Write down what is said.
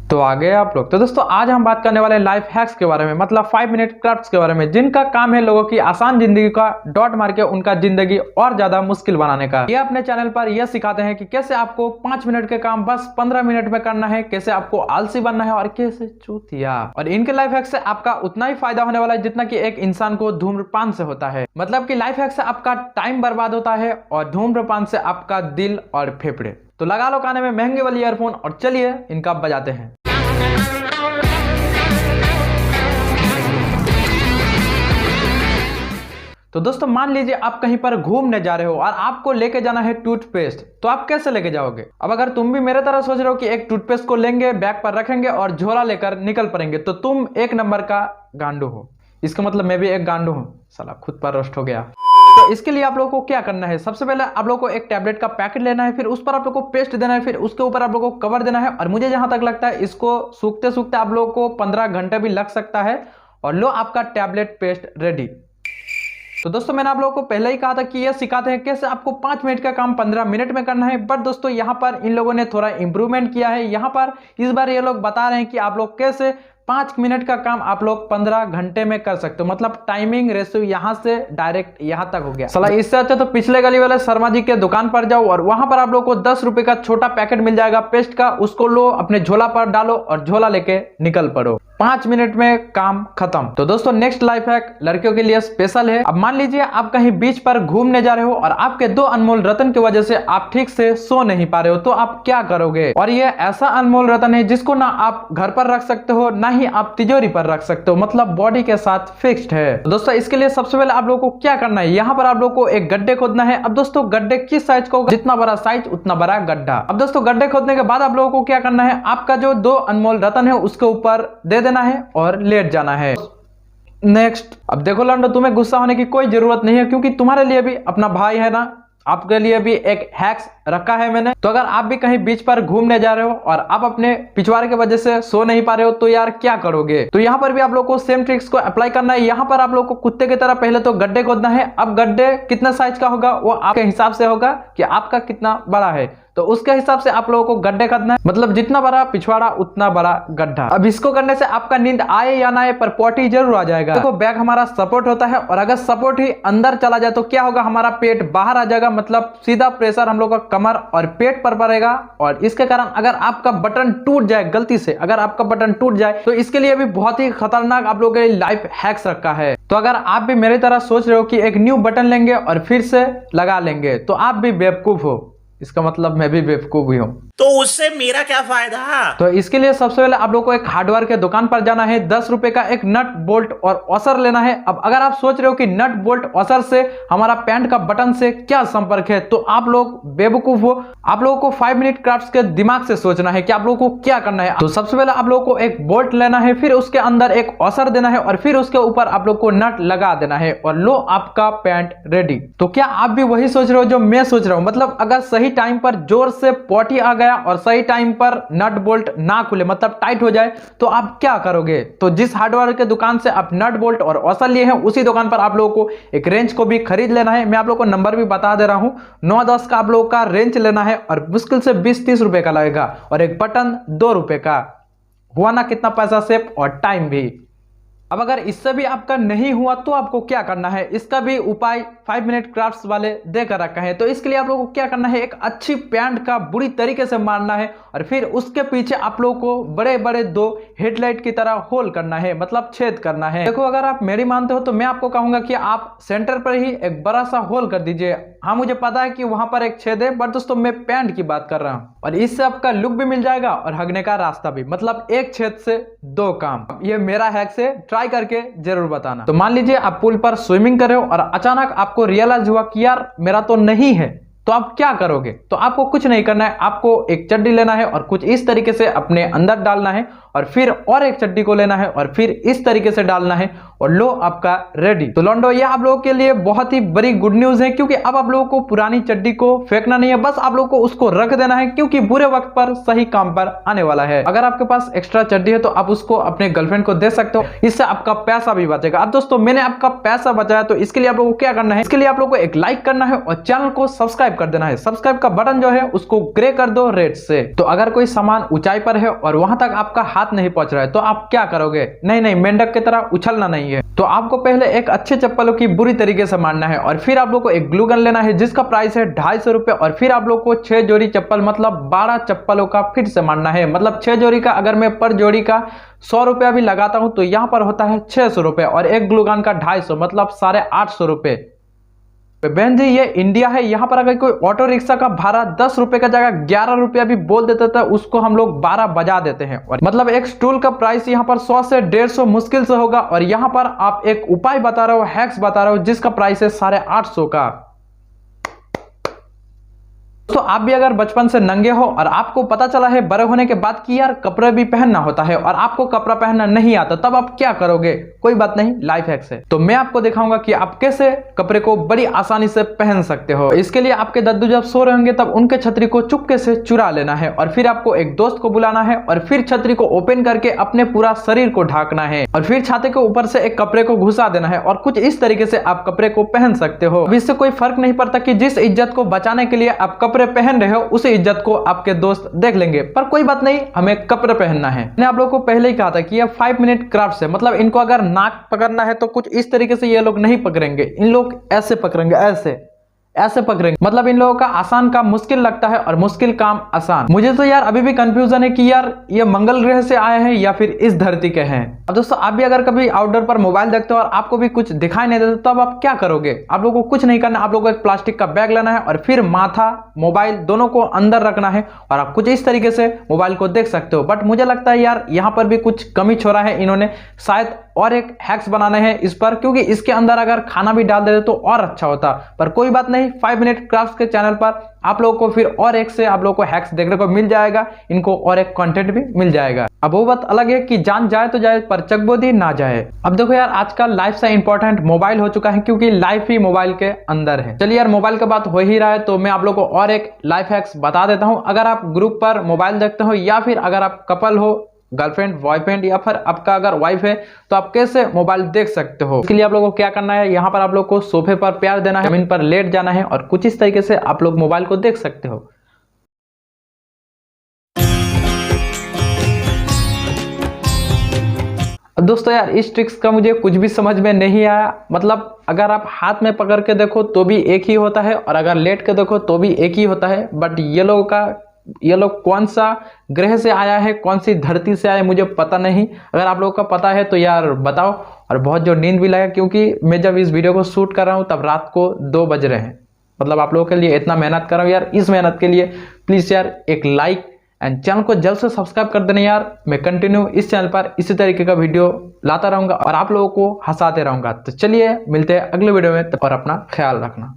तो आ गए आप लोग। तो दोस्तों आज हम बात करने वाले हैं लाइफ हैक्स के बारे में, मतलब 5 मिनट क्राफ्ट्स के बारे में, जिनका काम है लोगों की आसान जिंदगी का डॉट मार के उनका जिंदगी और ज्यादा मुश्किल बनाने का। ये अपने चैनल पर यह सिखाते हैं कि कैसे आपको 5 मिनट के काम बस 15 मिनट में करना है, कैसे आपको आलसी बनना है और कैसे चूतिया। और इनके लाइफ हैक्स से आपका उतना ही फायदा होने वाला है जितना कि एक इंसान को धूम्रपान से होता है। मतलब कि लाइफ हैक्स से आपका टाइम बर्बाद होता है और धूम्रपान से आपका दिल और फेफड़े। तो लगा लो काने में महंगे वाली ईयरफोन और चलिए इनका बजाते हैं। तो दोस्तों मान लीजिए आप कहीं पर घूमने जा रहे हो और आपको लेके जाना है टूथपेस्ट, तो आप कैसे लेके जाओगे? अब अगर तुम भी मेरे तरह सोच रहे हो कि एक टूथपेस्ट को लेंगे, बैग पर रखेंगे और झोला लेकर निकल पड़ेंगे, तो तुम एक नंबर का गांडू हो। इसका मतलब मैं भी एक गांडू हूं। साला खुद पर रोस्ट हो गया। तो इसके लिए आप लोगों को क्या करना है, सबसे पहले आप लोगों को एक टैबलेट का पैकेट लेना है, फिर उस पर आप लोगों को पेस्ट देना है, फिर उसके ऊपर आप लोगों को कवर देना है। और मुझे जहां तक लगता है इसको सूखते सूखते आप लोगों को 15 घंटे भी लग सकता है। और लो आपका टैबलेट पेस्ट रेडी। तो दोस्तों मैंने आप लोगों को पहले ही कहा था कि यह सिखाते हैं कैसे आपको 5 मिनट का काम 15 मिनट में करना है। बट दोस्तों यहाँ पर इन लोगों ने थोड़ा इंप्रूवमेंट किया है। यहाँ पर इस बार ये लोग बता रहे हैं कि आप लोग कैसे 5 मिनट का काम आप लोग 15 घंटे में कर सकते हो। मतलब टाइमिंग रेशियो यहाँ से डायरेक्ट यहाँ तक हो गया। सला इससे अच्छा तो पिछले गली वाले शर्मा जी के दुकान पर जाओ और वहां पर आप लोग को 10 रुपए का छोटा पैकेट मिल जाएगा पेस्ट का। उसको लो, अपने झोला पर डालो और झोला लेके निकल पड़ो। 5 मिनट में काम खत्म। तो दोस्तों नेक्स्ट लाइफ हैक लड़कियों के लिए स्पेशल है। अब मान लीजिए आप कहीं बीच पर घूमने जा रहे हो और आपके 2 अनमोल रतन की वजह से आप ठीक से सो नहीं पा रहे हो, तो आप क्या करोगे? और ये ऐसा अनमोल रतन है जिसको ना आप घर पर रख सकते हो ना ही आप तिजोरी पर रख सकते हो, मतलब बॉडी के साथ फिक्स्ड है। तो दोस्तों इसके लिए सबसे पहले आप लोगों को क्या करना है, यहाँ पर आप लोगों को एक गड्ढे खोदना है। अब दोस्तों गड्ढे किस साइज का होगा? जितना बड़ा साइज उतना बड़ा गड्ढा। अब दोस्तों गड्ढे खोदने के बाद आप लोगों को क्या करना है, आपका जो 2 अनमोल रतन है उसके ऊपर दे देना है और लेट जाना है। नेक्स्ट। अब देखो लंडो, तुम्हें गुस्सा होने की कोई जरूरत नहीं है क्योंकि तुम्हारे लिए भी अपना भाई है ना, आपके लिए भी एक हैक्स रखा है मैंने। तो अगर आप भी कहीं बीच पर घूमने जा रहे हो और आप अपने पिछवाड़े की वजह से सो नहीं पा रहे हो, तो यार क्या करोगे? तो यहाँ पर भी आप लोग को सेम ट्रिक्स को अप्लाई करना है। यहाँ पर आप लोग को कुत्ते की तरह पहले तो गड्ढे खोदना है। अब गड्ढे कितना साइज का होगा वो आपके हिसाब से होगा कि आपका कितना बड़ा है, तो उसके हिसाब से आप लोगों को गड्ढे खोदना है। मतलब जितना बड़ा पिछवाड़ा उतना बड़ा गड्ढा। अब इसको करने से आपका नींद आए या ना आए पर पॉटी जरूर आ जाएगा। देखो बैग हमारा सपोर्ट होता है और अगर सपोर्ट ही अंदर चला जाए तो क्या होगा, हमारा पेट बाहर आ जाएगा। मतलब सीधा प्रेशर हम लोग का कमर और पेट पर पड़ेगा और इसके कारण अगर आपका बटन टूट जाए गलती से, अगर आपका बटन टूट जाए तो इसके लिए भी बहुत ही खतरनाक आप लोगों के लिए लाइफ हैक्स रखा है। तो अगर आप भी मेरी तरह सोच रहे हो कि एक न्यू बटन लेंगे और फिर से लगा लेंगे, तो आप भी बेवकूफ हो। इसका मतलब मैं भी बेवकूफ ही हूं। तो उससे मेरा क्या फायदा? तो इसके लिए सबसे पहले आप लोग को एक हार्डवेयर के दुकान पर जाना है, 10 रुपए का एक नट बोल्ट और वॉशर लेना है। अब अगर आप सोच रहे हो कि नट बोल्ट वॉशर से हमारा पैंट का बटन से क्या संपर्क है, तो आप लोग बेवकूफ हो। आप लोगों को 5 मिनट क्राफ्ट्स के दिमाग से सोचना है कि आप लोगों को क्या करना है। तो सबसे पहले आप लोगों को एक बोल्ट लेना है, फिर उसके अंदर एक वॉशर देना है और फिर उसके ऊपर आप लोग को नट लगा देना है और लो आपका पैंट रेडी। तो क्या आप भी वही सोच रहे हो जो मैं सोच रहा हूं? मतलब अगर सही टाइम पर जोर से पॉटी आ गया और सही टाइम पर नट बोल्ट ना खुले, मतलब टाइट हो जाए, तो आप क्या करोगे? तो जिस हार्डवेयर के दुकान से आप नट बोल्ट और वॉशर लिए हैं उसी दुकान पर आप लोगों को एक रेंच को भी खरीद लेना है। मैं आप लोगों को नंबर भी बता दे रहा हूं, 9-10 का आप लोगों का रेंच लेना है और मुश्किल से 20-30 रुपए का लगेगा और एक बटन 2 रुपए का। हुआ ना कितना पैसा सेव और टाइम भी। अब अगर इससे भी आपका नहीं हुआ तो आपको क्या करना है, इसका भी उपाय 5 मिनट क्राफ्ट्स वाले देकर रखा है। तो इसके लिए आप लोगों को क्या करना है, एक अच्छी पैंट का बुरी तरीके से मारना है और फिर उसके पीछे आप लोगों को बड़े बड़े 2 हेडलाइट की तरह होल करना है, मतलब छेद करना है। देखो अगर आप मेरी मानते हो तो मैं आपको कहूंगा कि आप सेंटर पर ही एक बड़ा सा होल कर दीजिए। हाँ मुझे पता है कि वहां पर एक छेद है, बट दोस्तों मैं पैंट की बात कर रहा हूं और इससे आपका लुक भी मिल जाएगा और हगने का रास्ता भी। मतलब एक छेद से 2 काम। ये मेरा हैक से ट्राई करके जरूर बताना। तो मान लीजिए आप पुल पर स्विमिंग कर रहे हो और अचानक आपको रियलाइज हुआ कि यार मेरा तो नहीं है, तो आप क्या करोगे? तो आपको कुछ नहीं करना है, आपको एक चड्डी लेना है और कुछ इस तरीके से अपने अंदर डालना है और फिर और एक चड्डी को लेना है और फिर इस तरीके से डालना है और लो आपका रेडी। तो लॉन्डो ये आप लोगों के लिए बहुत ही बड़ी गुड न्यूज है, क्योंकि अब आप लोगों को पुरानी चड्डी को फेंकना नहीं है, बस आप लोगों को उसको रख देना है, क्योंकि बुरे वक्त पर सही काम पर आने वाला है। अगर आपके पास एक्स्ट्रा चड्डी है तो आप उसको अपने गर्लफ्रेंड को दे सकते हो, इससे आपका पैसा भी बचेगा। अब दोस्तों मैंने आपका पैसा बचाया, तो इसके लिए आप लोगों को क्या करना है, इसके लिए आप लोगों को एक लाइक करना है और चैनल को सब्सक्राइब कर देना है। सब्सक्राइब का बटन जो है उसको ग्रे कर दो रेड से। तो अगर कोई सामान ऊंचाई पर है और वहां तक आपका हाथ नहीं पहुंच रहा है तो आप क्या करोगे, नहीं मेंढक की तरह उछलना नहीं है। तो आपको पहले एक अच्छे चप्पलों की बुरी तरीके से मारना है और फिर आप लोग को एक ग्लू गन लेना है जिसका प्राइस है 250 रुपए और फिर आप लोग को 6 जोड़ी चप्पल मतलब 12 चप्पलों का फिर से मारना है। मतलब 6 जोड़ी का अगर मैं पर जोड़ी का 100 रुपया भी लगाता हूं तो यहां पर होता है 600 रुपए और एक ग्लू गन का 250 मतलब 850 रुपए। बहन जी ये इंडिया है, यहाँ पर अगर कोई ऑटो रिक्शा का भाड़ा 10 रुपए का जगह 11 रुपया भी बोल देता था उसको हम लोग 12 बजा देते हैं। और मतलब एक स्टूल का प्राइस यहाँ पर 100 से 150 मुश्किल से होगा और यहाँ पर आप एक उपाय बता रहे हो, हैक्स बता रहे हो जिसका प्राइस है 850 का। तो आप भी अगर बचपन से नंगे हो और आपको पता चला है बड़े होने के बाद कि यार कपड़े भी पहनना होता है और आपको कपड़ा पहनना नहीं आता, तब आप क्या करोगे, कोई बात नहीं, लाइफ हैक से तो मैं आपको दिखाऊंगा कि आप कैसे कपड़े को बड़ी आसानी से पहन सकते हो। इसके लिए आपके दद्दू जब सो रहे होंगे तब उनके छतरी को चुपके से चुरा लेना है और फिर आपको एक दोस्त को बुलाना है और फिर छतरी को ओपन करके अपने पूरा शरीर को ढाकना है और फिर छाते के ऊपर से एक कपड़े को घुसा देना है और कुछ इस तरीके से आप कपड़े को पहन सकते हो। इससे कोई फर्क नहीं पड़ता कि जिस इज्जत को बचाने के लिए आप कपड़े पहन रहे हो उसी इज्जत को आपके दोस्त देख लेंगे, पर कोई बात नहीं, हमें कपड़े पहनना है। मैंने आप लोगों को पहले ही कहा था कि ये 5 मिनट क्राफ्ट है, मतलब इनको अगर नाक पकड़ना है तो कुछ इस तरीके से ये लोग नहीं पकड़ेंगे, इन लोग ऐसे पकड़ेंगे, ऐसे पकड़ेंगे। मतलब इन लोगों का आसान काम मुश्किल लगता है और मुश्किल काम आसान। मुझे तो यार अभी भी कंफ्यूजन है कि यार ये मंगल ग्रह से आए हैं या फिर इस धरती के हैं। अब दोस्तों आप भी अगर कभी आउटडोर पर मोबाइल देखते हो और आपको भी कुछ दिखाई नहीं देता तो अब आप क्या करोगे, आप लोगों को कुछ नहीं करना, आप लोगों को एक प्लास्टिक का बैग लेना है और फिर माथा मोबाइल दोनों को अंदर रखना है और आप कुछ इस तरीके से मोबाइल को देख सकते हो। बट मुझे लगता है यार यहाँ पर भी कुछ कमी छोड़ा है इन्होंने, शायद और एक हैक्स बनाने हैं इस पर, क्योंकि इसके अंदर अगर खाना भी डाल देते तो और अच्छा होता। पर कोई बात नहीं, 5 मिनट क्राफ्ट के चैनल पर आप लोगों को फिर और एक से आप लोगों को हैक्स देखने को मिल जाएगा, इनको और एक कंटेंट भी मिल जाएगा। अब वो बात अलग है कि जान जाए तो जाए पर चकबोदी ना जाए। अब देखो यार आजकल लाइफ से इंपॉर्टेंट मोबाइल हो चुका है, क्योंकि लाइफ ही मोबाइल के अंदर है। चलिए यार मोबाइल की बात हो ही रहा है तो मैं आप लोगों को और एक लाइफ हैक्स बता देता हूं। अगर आप ग्रुप पर मोबाइल देखते हो या फिर अगर आप कपल हो, गर्लफ्रेंड बॉयफ्रेंड या फिर आपका अगर वाइफ है तो आप कैसे मोबाइल देख सकते हो, इसके लिए आप लोगों को क्या करना है, यहाँ पर आप लोग को सोफे पर प्यार देना है, जमीन पर लेट जाना है और कुछ इस तरीके से आप लोग मोबाइल को देख सकते हो। दोस्तों यार इस ट्रिक्स का मुझे कुछ भी समझ में नहीं आया। मतलब अगर आप हाथ में पकड़ के देखो तो भी एक ही होता है और अगर लेट के देखो तो भी एक ही होता है। बट ये लोग कौन सा ग्रह से आया है, कौन सी धरती से आया है मुझे पता नहीं। अगर आप लोगों का पता है तो यार बताओ। और बहुत जो नींद भी लगा, क्योंकि मैं जब इस वीडियो को शूट कर रहा हूँ तब रात को 2 बज रहे हैं। मतलब आप लोगों के लिए इतना मेहनत कर रहा हूँ यार, इस मेहनत के लिए प्लीज यार एक लाइक एंड चैनल को जल्द से सब्सक्राइब कर देना यार। मैं कंटिन्यू इस चैनल पर इसी तरीके का वीडियो लाता रहूंगा और आप लोगों को हंसाते रहूंगा। तो चलिए मिलते हैं अगले वीडियो में और अपना ख्याल रखना।